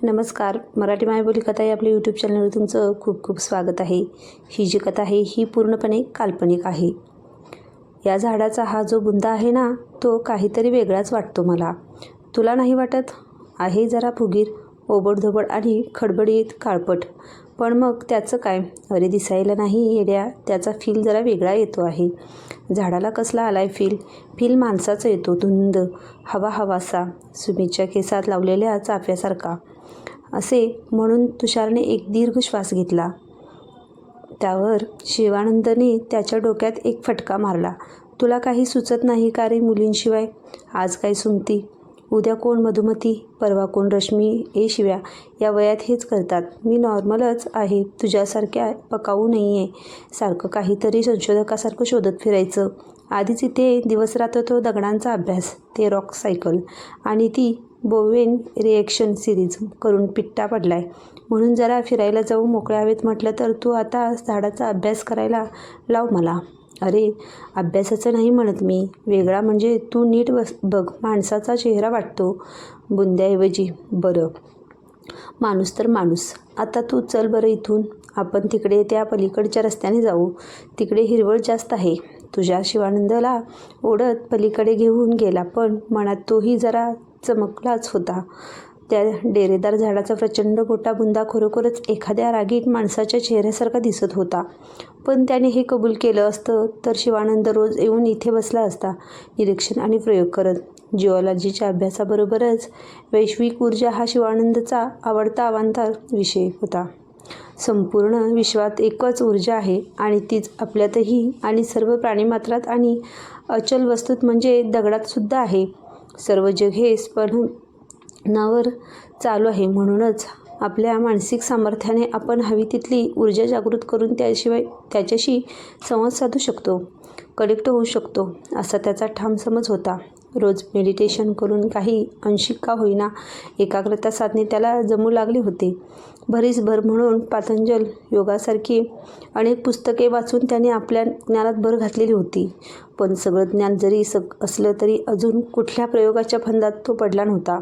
नमस्कार. मराठी मायबोली कथा या आपल्या यूट्यूब चॅनलवर तुमचं खूप खूप स्वागत आहे. ही जी कथा आहे ही पूर्णपणे काल्पनिक आहे. या झाडाचा हा जो बुंदा आहे ना, तो काहीतरी वेगळाच वाटतो मला. तुला नाही वाटत? आहे जरा फुगीर, ओबडधोबड आणि खडबडीत काळपट. पण मग त्याचं काय? अरे दिसायला नाही येड्या, त्याचा फील जरा वेगळा येतो आहे. झाडाला कसला आलाय फील? फील माणसाचा येतो, धुंद, हवासा, सुमीच्या केसात लावलेल्या चाफ्यासारखा. असे म्हणून तुषारने एक दीर्घ श्वास घेतला. त्यावर शिवानंदने त्याच्या डोक्यात एक फटका मारला. तुला काही सुचत नाही का रे मुलींशिवाय? आज काय सुमती, उद्या कोण मधुमती, परवा कोण रश्मी. शिव्या, या वयात हेच करतात. मी नॉर्मलच आहे, तुझ्यासारख्या पकाऊ नाही आहे. सारखं काहीतरी संशोधकासारखं शोधत फिरायचं. आधीच इथे दिवसरात्र तो दगडांचा अभ्यास, ते रॉक सायकल आणि ती बोवेन रिएक्शन सिरीज करून पिट्टा पडलाय. म्हणून जरा फिरायला जाऊ मोकळ्या हवेत म्हटलं तर तू आता झाडाचा अभ्यास करायला लाव मला. अरे अभ्यासाचं नाही म्हणत मी, वेगळा म्हणजे तू नीट बघ, माणसाचा चेहरा वाटतो बुंद्याऐवजी. बरं, माणूस तर माणूस. आता तू चल बरं इथून, आपण तिकडे त्या पलीकडच्या रस्त्याने जाऊ, तिकडे हिरवळ जास्त आहे. तुझ्या शिवानंदला ओढत पलीकडे घेऊन गेला, पण मनात तोही जरा चमकलाच होता. त्या डेरेदार झाडाचा प्रचंड मोठा बुंदा खरोखरच एखाद्या रागीट माणसाच्या चेहऱ्यासारखा दिसत होता. पण त्याने हे कबूल केलं असतं तर शिवानंद रोज येऊन इथे बसला असता, निरीक्षण आणि प्रयोग करत. जिओलॉजीच्या अभ्यासाबरोबरच वैश्विक ऊर्जा हा शिवानंदचा आवडता अवांतर विषय होता. संपूर्ण विश्वात एकच ऊर्जा आहे आणि तीच आपल्यातही आणि सर्व प्राणीमात्रात आणि अचल वस्तूत म्हणजे दगडातसुद्धा आहे. सर्व जग हे स्पंदनावर चालू आहे. म्हणूनच आपल्या मानसिक सामर्थ्याने आपण हवी तिथली ऊर्जा जागृत करून त्याच्याशी संवाद साधू शकतो, कनेक्ट होऊ शकतो, असा त्याचा ठाम समज होता. रोज मेडिटेशन करून काही अंशिक का होईना एकाग्रता साधणे त्याला जमू लागले होते. भरीसभर म्हणून पातंजल योगासारखी अनेक पुस्तके वाचून त्याने आपल्या ज्ञानात भर घातलेली होती. पण सगळं ज्ञान जरी असलं तरी अजून कुठल्या प्रयोगाच्या फंदात तो पडला नव्हता.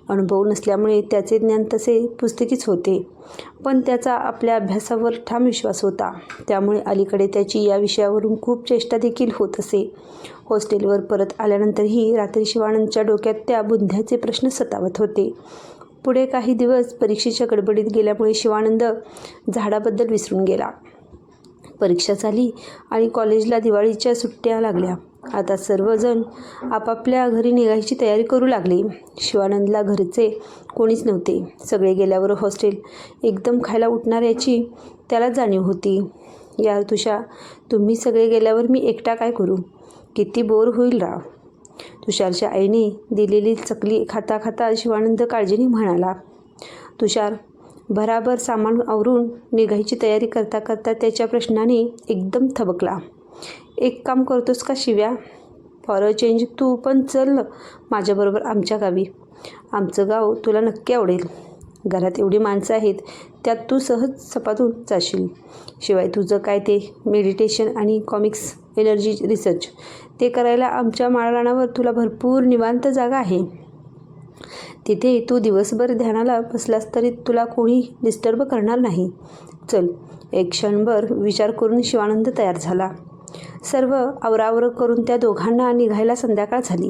अनुभव नसल्यामुळे त्याचे ज्ञान तसे पुस्तकीच होते. पण त्याचा आपल्या अभ्यासावर ठाम विश्वास होता. त्यामुळे अलीकडे त्याची या विषयावरून खूप चेष्टा देखील होत असे. हॉस्टेलवर परत आल्यानंतरही रात्री शिवानंदच्या डोक्यात त्या बुंध्याचे प्रश्न सतावत होते. पुढे काही दिवस परीक्षेच्या गडबडीत गेल्यामुळे शिवानंद झाडाबद्दल विसरून गेला. परीक्षा झाली आणि कॉलेजला दिवाळीच्या सुट्ट्या लागल्या. आता सर्वजण आपापल्या घरी निघायची तयारी करू लागली. शिवानंदला घरचे कोणीच नव्हते. सगळे गेल्यावर हॉस्टेल एकदम खायला उठणार याची त्याला जाणीव होती. यार तुषा, तुम्ही सगळे गेल्यावर मी एकटा काय करू? किती बोर होईल राव. तुषारच्या आईने दिलेली चकली खाता खाता शिवानंद काळजीने म्हणाला. तुषार भराभर सामान आवरून निघायची तयारी करता करता त्याच्या प्रश्नाने एकदम थबकला. एक काम करतोस का शिव्या? फॉर अ चेंज तू पण चल माझ्याबरोबर आमच्या गावी. आमचं गाव तुला नक्की आवडेल. घरात एवढी माणसं आहेत, त्यात तू सहज सपाटून जाशील. शिवाय तुझं काय ते मेडिटेशन आणि कॉमिक्स एनर्जी रिसर्च, ते करायला आमच्या माळरानावर तुला भरपूर निवांत जागा आहे. तिथे तू दिवसभर ध्यानाला बसलास तरी तुला कोणी डिस्टर्ब करणार नाही. चल. एक क्षणभर विचार करून शिवानंद तयार झाला. सर्व आवरावर करून त्या दोघांना निघायला संध्याकाळ झाली.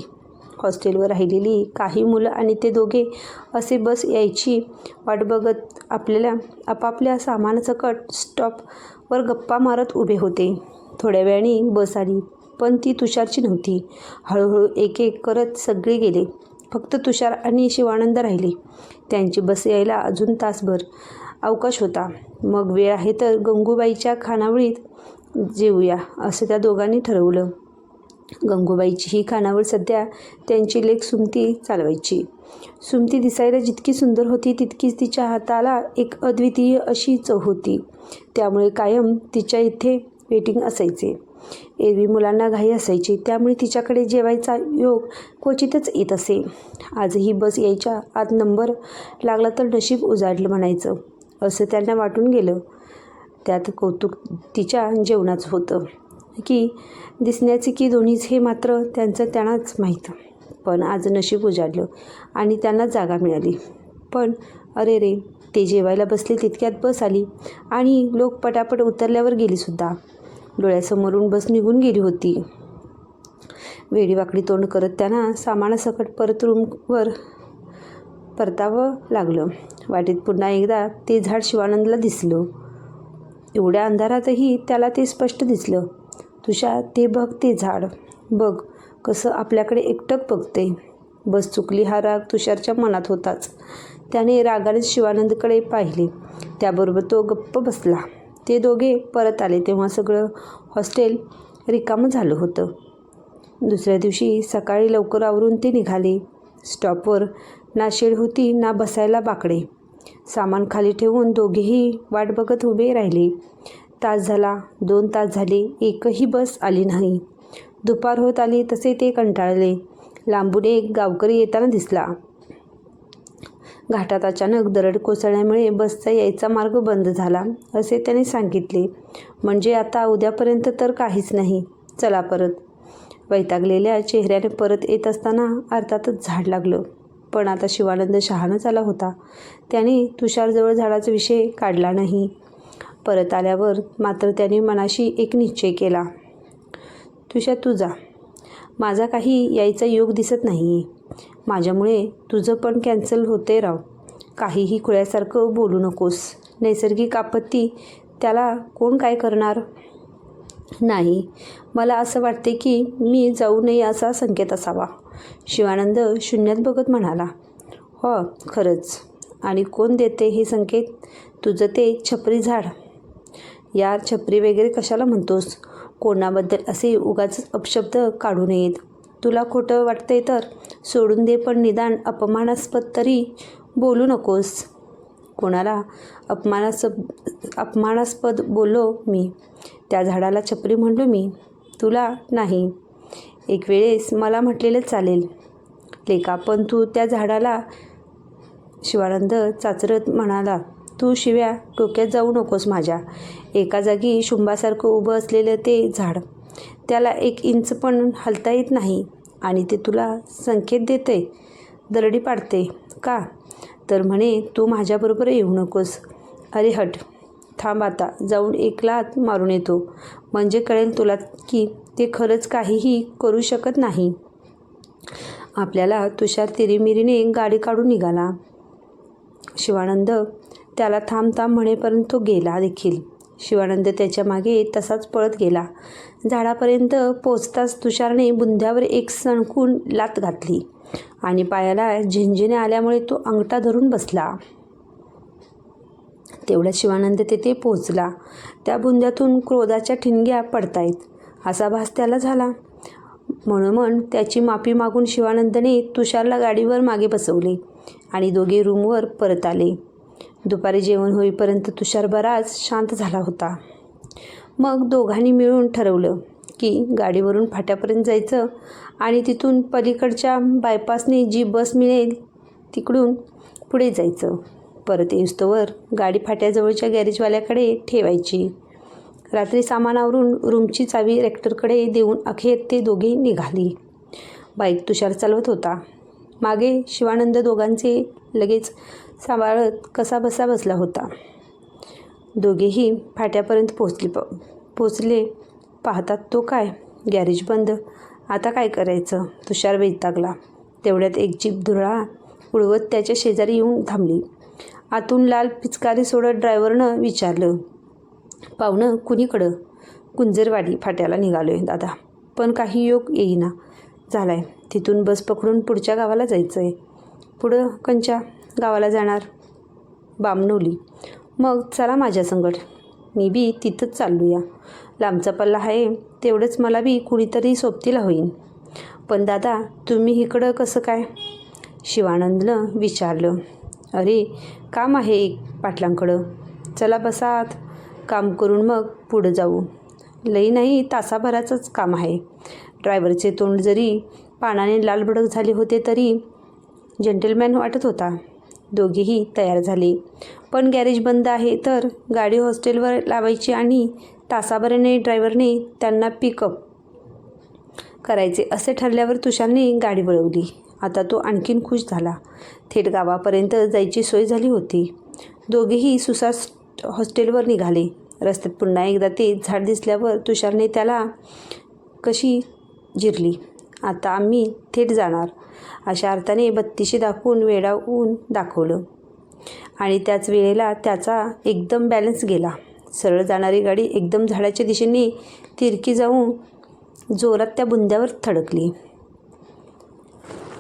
हॉस्टेलवर राहिलेली काही मुलं आणि ते दोघे असे बस यायची वाट बघत आपापल्या सामानासकट स्टॉपवर गप्पा मारत उभे होते. थोड्या वेळाने बस आली, पण ती तुषारची नव्हती. हळूहळू एक एक करत सगळे गेले. फक्त तुषार आणि शिवानंद राहिले. त्यांची बस यायला अजून तासभर अवकाश होता. मग वेळ आहे तर गंगूबाईच्या खानावळीत जेवूया असं त्या दोघांनी ठरवलं. गंगूबाईची ही खानावळ सध्या त्यांची लेक सुमती चालवायची. सुमती दिसायला जितकी सुंदर होती तितकीच तिच्या हाताला एक अद्वितीय अशी चव होती. त्यामुळे कायम तिच्या इथे वेटिंग असायचे. एरवी मुलांना घाई असायची, त्यामुळे तिच्याकडे जेवायचा योग क्वचितच येत असे. आजही बस यायच्या आत नंबर लागला तर नशीब उजाडलं म्हणायचं असं त्यांना वाटून गेलं. त्यात कौतुक तिच्या जेवणाचं होतं की दिसण्याचे की दोन्हीच हे मात्र त्यांनाच माहीत. पण आज नशीब उजाडलं आणि त्यांना जागा मिळाली. पण अरे रे, ते जेवायला बसले तितक्यात बस आली आणि लोक पटापट उतरल्यावर गेलीसुद्धा. डोळ्यासमोरून बस निघून गेली होती. वेडीवाकडी तोंड करत त्यांना सामानासकट परत रूमवर परतावं लागलं. वाटेत पुन्हा एकदा ते झाड शिवानंदला दिसलं. एवढ्या अंधारातही त्याला ते स्पष्ट दिसलं. तुषार, ते बघ, ते झाड बघ कसं आपल्याकडे एकटक बघते. बस चुकली हा राग तुषारच्या मनात होताच. त्याने रागाने शिवानंदकडे पाहिले. त्याबरोबर तो गप्प बसला. ते दोघे परत आले तेव्हा सगळं हॉस्टेल रिकामं झालं होतं. दुसऱ्या दिवशी सकाळी लवकर आवरून ते निघाले. स्टॉपवर ना शेड होती ना बसायला बाकडे. सामान खाली ठेवून दोघेही वाट बघत उभे राहिले. तास झाला, 2 तास झाले, एकही बस आली नाही. दुपार होत आली तसे ते कंटाळले. लांबून एक गावकरी येताना दिसला. घाटात अचानक दरड कोसळल्यामुळे बसचा यायचा मार्ग बंद झाला असे त्याने सांगितले. म्हणजे आता उद्यापर्यंत तर काहीच नाही, चला परत. वैतागलेल्या चेहऱ्याने परत येत असताना अर्थातच झाड लागलं. पण आता शिवानंद शहाणा झाला होता. त्याने तुषारजवळ झाडाचा विषय काढला नाही. परत आल्यावर मात्र त्याने मनाशी एक निश्चय केला. तुषार, तू जा, माझा काही यायचा योग दिसत नाही आहे. माझ्यामुळे तुझं पण कॅन्सल होते राव. काहीही खुळ्यासारखं बोलू नकोस. नैसर्गिक आपत्ती, त्याला कोण काय करणार नाही. मला असं वाटते की मी जाऊ नये असा संकेत असावा. शिवानंद शून्यात बघत म्हणाला. हो, खरंच. आणि कोण देते हे संकेत? तुझं ते छपरी झाड. यार, छपरी वगैरे कशाला म्हणतोस? कोणाबद्दल असे उगाच अपशब्द काढू नयेत. तुला खोटं वाटतंय तर सोडून दे, पण निदान अपमानास्पद तरी बोलू नकोस. कोणाला अपमानास्पद बोललो मी? त्या झाडाला छपरी म्हणलो मी? तुला नाही. एक वेळेस मला म्हटलेलं चालेल लेका, पण तू त्या झाडाला. शिवानंद चाचरत म्हणाला. तू शिव्या डोक्यात जाऊ नकोस माझ्या. एका जागी शुंभासारखं उभं असलेलं ते झाड, त्याला 1 इंच पण हलता येत नाही आणि ते तुला संकेत देते, दरडी पाडते का? तर म्हणे तू माझ्याबरोबर येऊ नकोस. अरे हट, थांब, आता जाऊन 1 लाथ मारून येतो, म्हणजे कळेल तुला की ते खरंच काहीही करू शकत नाही. आपल्याला तुषार तिरीमिरीने गाडी काढून निघाला. शिवानंद त्याला थांब थांब म्हणेपर्यंत तो गेला देखील. शिवानंद त्याच्या मागे तसाच पळत गेला. झाडापर्यंत पोचताच तुषारने बुंध्यावर एक सणकून लाथ घातली आणि पायाला झिंझिण्या आल्यामुळे तो अंगठा धरून बसला. तेवढ्यात शिवानंद तेथे पोहोचला. त्या बुंद्यातून क्रोधाच्या ठिणग्या पडतायत असा भास त्याला झाला. म्हणून त्याची माफी मागून शिवानंदने तुषारला गाडीवर मागे बसवले आणि दोघे रूमवर परत आले. दुपारी जेवण होईपर्यंत तुषार बराच शांत झाला होता. मग दोघांनी मिळून ठरवलं की गाडीवरून फाट्यापर्यंत जायचं आणि तिथून पलीकडच्या बायपासने जी बस मिळेल तिकडून पुढे जायचं. परत येऊस्तोवर गाडी फाट्याजवळच्या गॅरेजवाल्याकडे ठेवायची. रात्री सामानावरून रूमची चावी रेक्टरकडे देऊन अखेर ते दोघे निघाली. बाईक तुषार चालवत होता. मागे शिवानंद दोघांचे लगेच सांभाळत कसा बसा बसला होता. दोघेही फाट्यापर्यंत पोचले. पाहतात तो काय, गॅरेज बंद. आता काय करायचं? तुषार वैतागला. तेवढ्यात एक जीप धुरळा उडवत त्याच्या शेजारी येऊन थांबली. आतून लाल पिचकारी सोडत ड्रायव्हरनं विचारलं. पाहुणं कुणीकडं? कुंजरवाडी फाट्याला निघालोय दादा, पण काही योग येईना झालाय. तिथून बस पकडून पुढच्या गावाला जायचं आहे. पुढं कंच्या गावाला जाणार? बामणोली. मग चला माझ्या संगट, मी बी तिथंच चाललूया. लांबचा पल्ला आहे, तेवढंच मला बी कुणीतरी सोबतीला होईन. पण दादा, तुम्ही इकडं कसं काय? शिवानंदनं विचारलं. अरे, काम आहे एक पाटलांकडं. चला बसात, काम करून मग पुढं जाऊ. लई नाही, तासाभराचंच काम आहे. ड्रायव्हरचे तोंड जरी पानाने लालभडक झाले होते तरी जेंटलमॅन वाटत होता. दोघेही तयार झाले. पण गॅरेज बंद आहे तर गाडी हॉस्टेलवर लावायची आणि तासाभराने ड्रायव्हरने त्यांना पिकअप करायचे असे ठरल्यावर तुषारने गाडी वळवली. आता तो आणखीन खुश झाला. थेट गावापर्यंत जायची सोय झाली होती. दोघेही सुसाट हॉस्टेलवर निघाले. रस्त्यात पुन्हा एकदा ते झाड दिसल्यावर तुषारने त्याला कशी जिरली. आता आम्ही थेट जाणार अशा अर्थाने बत्तीशी दाखवून वेडावून दाखवलं. आणि त्याच वेळेला त्याचा एकदम बॅलन्स गेला. सरळ जाणारी गाडी एकदम झाडाच्या दिशेने तिरकी जाऊन जोरात त्या बुंद्यावर थडकली.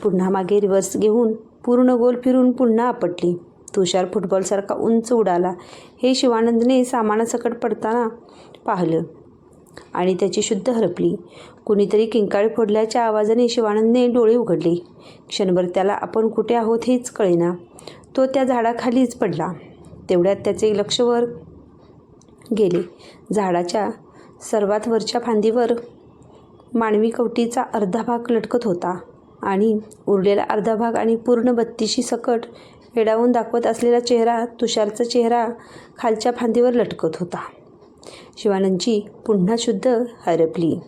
पुन्हा मागे रिव्हर्स घेऊन पूर्ण गोल फिरून पुन्हा आपटली. तुषार फुटबॉलसारखा उंच उडाला हे शिवानंदने सामानासकट पडताना पाहिलं आणि त्याची शुद्ध हरपली. कुणीतरी किंकाळी फोडल्याच्या आवाजाने शिवानंदने डोळे उघडले. क्षणभर त्याला आपण कुठे आहोत हेच कळेना. तो त्या झाडाखालीच पडला. तेवढ्यात त्याचे लक्ष वर गेले. झाडाच्या सर्वात वरच्या फांदीवर मानवी कवटीचा अर्धा भाग लटकत होता आणि उरलेला अर्धा भाग आणि पूर्ण बत्तीशी सकट वेडावून दाखवत असलेला चेहरा, तुषारचा चेहरा खालच्या फांदीवर लटकत होता. शिवानंदची पुन्हा शुद्ध हरपली.